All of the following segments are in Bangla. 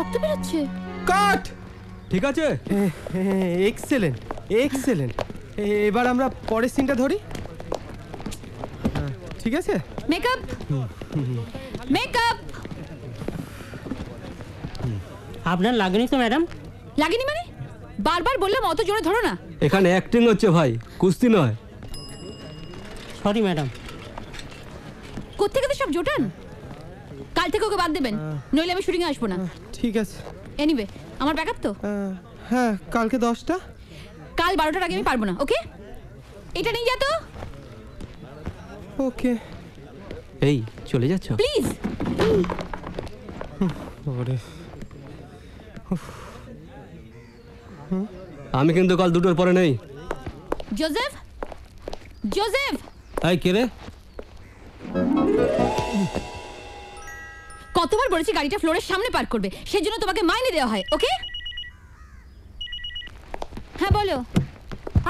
রক্ত বেরোচ্ছে। কাট। ঠিক আছে, এক্সেলেন্ট এক্সেলেন্ট। এবার আমরা পরের সিনটা ধরি। ঠিক আছে, মেকআপ মেকআপ। আপনার লাগেনি তো ম্যাডাম? লাগেনি মানে? বারবার বললাম অত জোরে ধরো না। এখানে অ্যাক্টিং হচ্ছে ভাই, কুস্তি নয়। Sorry madam. কোত্থেকে তো সব জোটান। কাল থেকে ওকে বাদ দেবেন, নইলে আমি শুটিংয়ে আসবো না। ঠিক আছে। এনিওয়ে আমার ব্যাকআপ তো। হ্যাঁ, কালকে 10টা। কাল 12টার আগে আমি পারবো না। ওকে, এটা নিয়ে যা তো। ওকে। এই চলে যাচ্ছ? প্লিজ। আমি কিন্তু কাল 2টোর পরে নেই। Joseph, Joseph. এই কে রে? কতবার বলেছি গাড়িটা ফ্লোরের সামনে পার্ক করবে, সেজন্য তোমাকে মাইনে দেওয়া হয়। ওকে? হ্যাঁ বলো।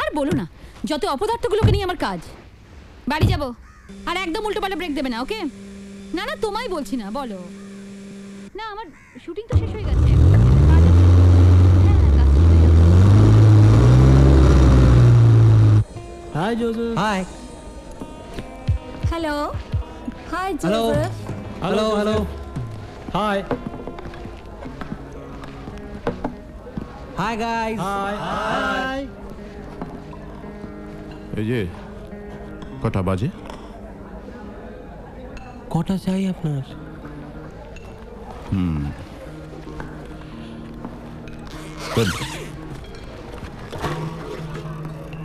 আর বলো না, যত অপদার্থগুলোকে নিয়ে আমার কাজ। বাড়ি যাব, আর একদম উল্টোপাল্টা ব্রেক দেবে না। ওকে? না না, তোমায় বলছি না, বলো না। আমার শুটিং তো শেষ হয়ে গেছে। Hi Joseph. Hi. Hello. Hi hello Joseph. Hello hello hi hi guys. Hi. এই যে কটা বাজে? কটা চাই আপনার?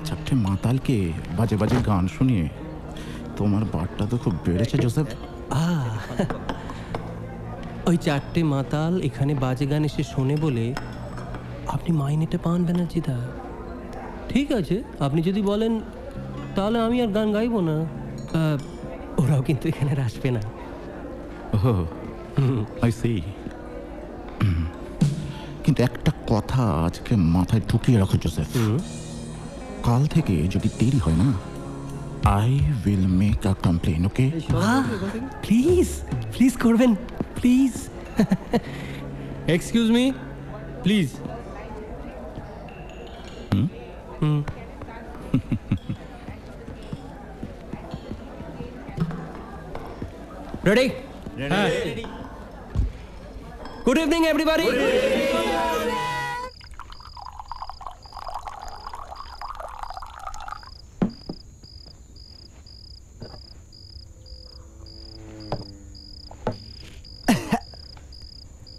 চারটে মাতালকে বাজে বাজে গান শুনিয়ে তোমার বারটা তো খুব বেড়েছে জোসেফ। ওই চারটে মাতাল এখানে বাজে গান এসে শোনে বলে আপনি মাইনেটা পান ব্যানার্জিদা। ঠিক আছে, আপনি যদি বলেন তাহলে আমি আর গান গাইবো না। ওরাও কিন্তু এখানে আর আসবে না। I see. কিন্তু একটা কথা আজকে মাথায় ঢুকিয়ে রাখো জোসেফ, কাল থেকে যদি দেরি হয় না, I will make a complain. Okay? Please please করবেন, please. Excuse me, please. Ready? Good evening everybody.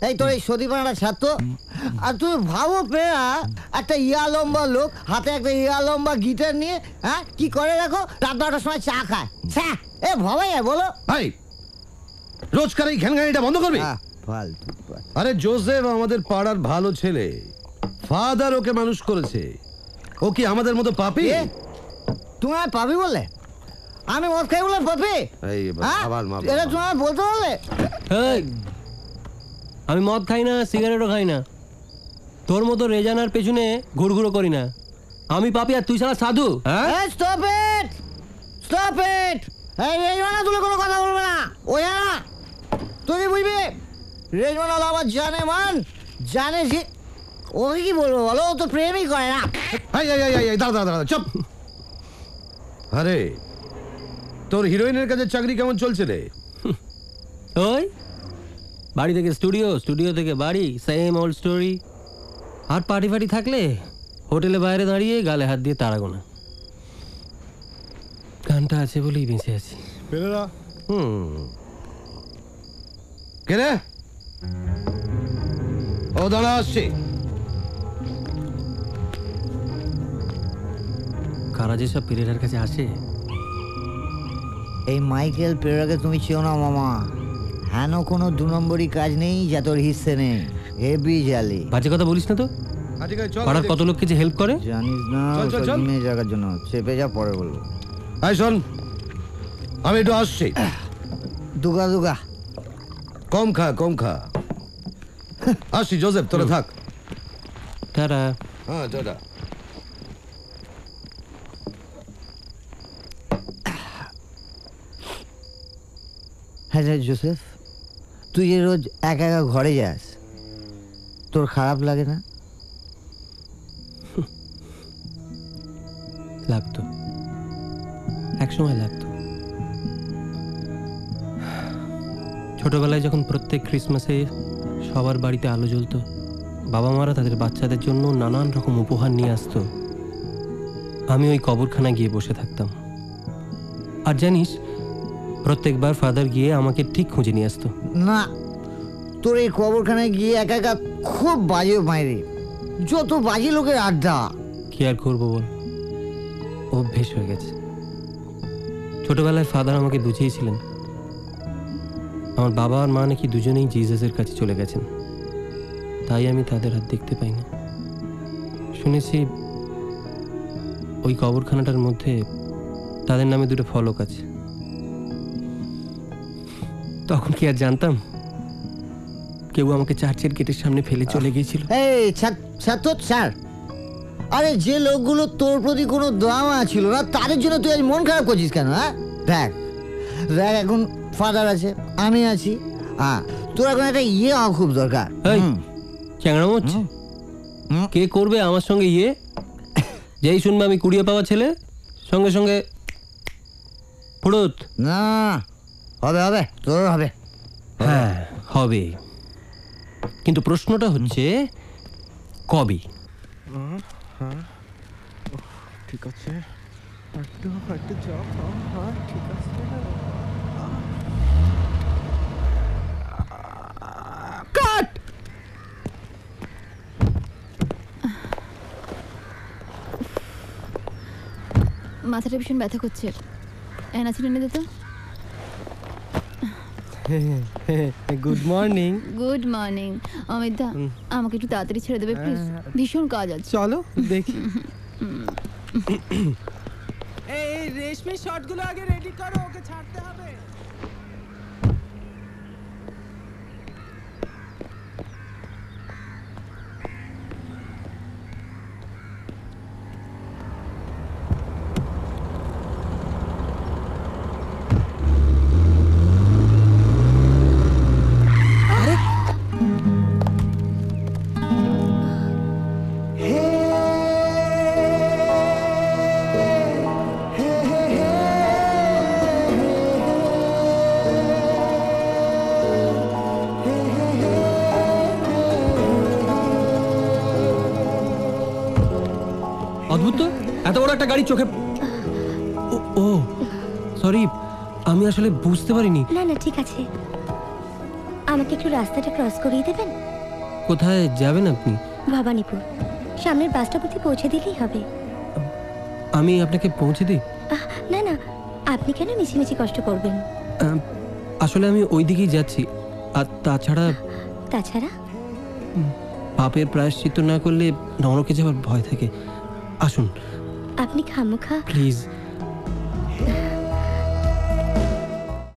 এই তোর এই সদীপানাটা ছাড়তো। আর তুমি ভাবো প্রেয়া, একটা ইয়া লম্বা লোক হাতে একটা ইয়া লম্বা গিটার নিয়ে, হ্যাঁ কি করে দেখো, রাত 9টার সময় চা খায়। এ ভাবাই বলো ভাই, রোজকার এই ঘ্যানঘ্যানিটা বন্ধ করবি? আরে জোসেফ আমাদের পাড়ার ভালো ছেলে, ফাদার ওকে মানুষ করেছে। ও কি আমাদের মতো পাপী? তুমি আর পাপি বললে? আমি মদ খাই বলে পাপি? এটা তুমি আর বলতে পারলে? আমি মদ খাই না, সিগারেটও খাই না, তোর মতো রেজানার পেছনে ঘুরঘুরো করি না। আমি পাপি আর তুই সারা সাধু? Stop it, stop it. এই রেজমানা তুলে কোনো কথা বলবে না। ও না, তুমি বুঝবি, রেজমানা আবার জানে মান জানে যে ওকে কি বলবো বলো, ও তো প্রেমই করে না। দাঁড়া দাঁড়া দাঁড়া, চুপ। আরে তোর হিরোইনের কাছে চাকরি কেমন চলছে রে? ওই বাড়ি থেকে স্টুডিও, স্টুডিও থেকে বাড়ি, সেম ওল্ড স্টোরি। আর পার্টি ফার্টি থাকলে হোটেলে বাইরে দাঁড়িয়ে গালে হাত দিয়ে তাড়া গোনা। গানটা আছে বলেই বেঁচে আছি। কে রে? ও দাঁড়া, আসছি। কারা যেসব পেরেরার কাছে আসে। এই মাইকেল পেরেরাকে তুমি চেও না মামা। হ্যাঁ, কোনো 2 নম্বরই কাজ নেই যা তোর হিস্সে নেই। হেভি জালি। বাজে কথা বলিস না তো। পাড়ার কত লোককে যে হেল্প করে জানিস না। মেয়ে জায়গার জন্য চেপে যা, পরে বলবো। আই শোন, আমি একটু আসছি। দুগা দুগা কম খা, কম খা। আসছি জোসেফ, তোরা থাক। টাটা। হ্যাঁ টাটা। হ্যাঁ জোসেফ, তুই যে রোজ একা একা ঘরে যাস, তোর খারাপ লাগে না? লাগতো, একসময় লাগতো। ছোটবেলায় যখন প্রত্যেক ক্রিসমাসে সবার বাড়িতে আলো জ্বলতো, বাবা মারা তাদের বাচ্চাদের জন্য নানান রকম উপহার নিয়ে আসতো, আমি ওই কবরখানায় গিয়ে বসে থাকতাম। আর জানিস, প্রত্যেকবার ফাদার গিয়ে আমাকে ঠিক খুঁজে নিয়ে আসতো। না, তোর এই কবরখানায় গিয়ে একা একা খুব বাজে মাইরে, যত বাজে লোকের আড্ডা। কি আর করবো বল, অভ্যেস হয়ে গেছে। ছোটবেলায় ফাদার আমাকে বুঝিয়েছিলেন আমার বাবা আর মা নাকি দুজনেই জিসাসের কাছে চলে গেছেন, তাই আমি তাদের আর দেখতে পাই না। শুনেছি ওই কবরখানাটার মধ্যে তাদের নামে দুটো ফলক আছে। তখন কি আর জানতাম, কেউ আমাকে চার্চের গেটের সামনে ফেলে চলে গিয়েছিল। এই ছাত্র স্যার, আরে যে লোকগুলো তোর প্রতি কোনো দয়া ছিল না, তাদের জন্য তুই আজ মন খারাপ করছিস কেন? হ্যাঁ, দেখ দেখ, এখন ফাদার আছে, আমি আছি, হ্যাঁ, তোর এখন একটা ইয়ে হওয়া খুব দরকার। এই চ্যাংড়ামো হচ্ছে? কে করবে আমার সঙ্গে ইয়ে? যেই শুনবে আমি কুড়িয়ে পাওয়া ছেলে, সঙ্গে সঙ্গে ফুড়ুত। না, হবে হবে, তোর হবে। হ্যাঁ হবে, কিন্তু প্রশ্নটা হচ্ছে কবে? ঠিক আছে, একটু চাপ, হ্যাঁ ঠিক আছে। কাট! মাথাটা ভীষণ ব্যথা করছে, অ্যানাসিড এনে দে তো। Good morning. Good morning. Amit দা, আমাকে একটু তাড়াতাড়ি ছেড়ে দেবে প্লিজ, ভীষণ কাজ আছে। চলো দেখি। এই রেশমি শটগুলো আগে রেডি করো, ওকে ছাড়তে হবে। অদ্ভুত তো, এত বড় একটা গাড়ি চোখে। ও সরি, আমি আসলে বুঝতে পারিনি। না না ঠিক আছে, আমাকে একটু রাস্তাটা ক্রস করিয়ে দেবেন? কোথায় যাবেন আপনি? ভবানীপুর, সামনের বাসটা অবধি পৌঁছে দিলেই হবে। আমি আপনাকে পৌঁছে দিই? না না, আপনি কেন মিছিমিছি কষ্ট করবেন? আসলে আমি ওই দিকেই যাচ্ছি। আর তাছাড়া পাপের প্রায়শ্চিত্ত না করলে নরকে যাওয়ার ভয় থাকে। আসুন। আপনি খামোখা প্লিজ।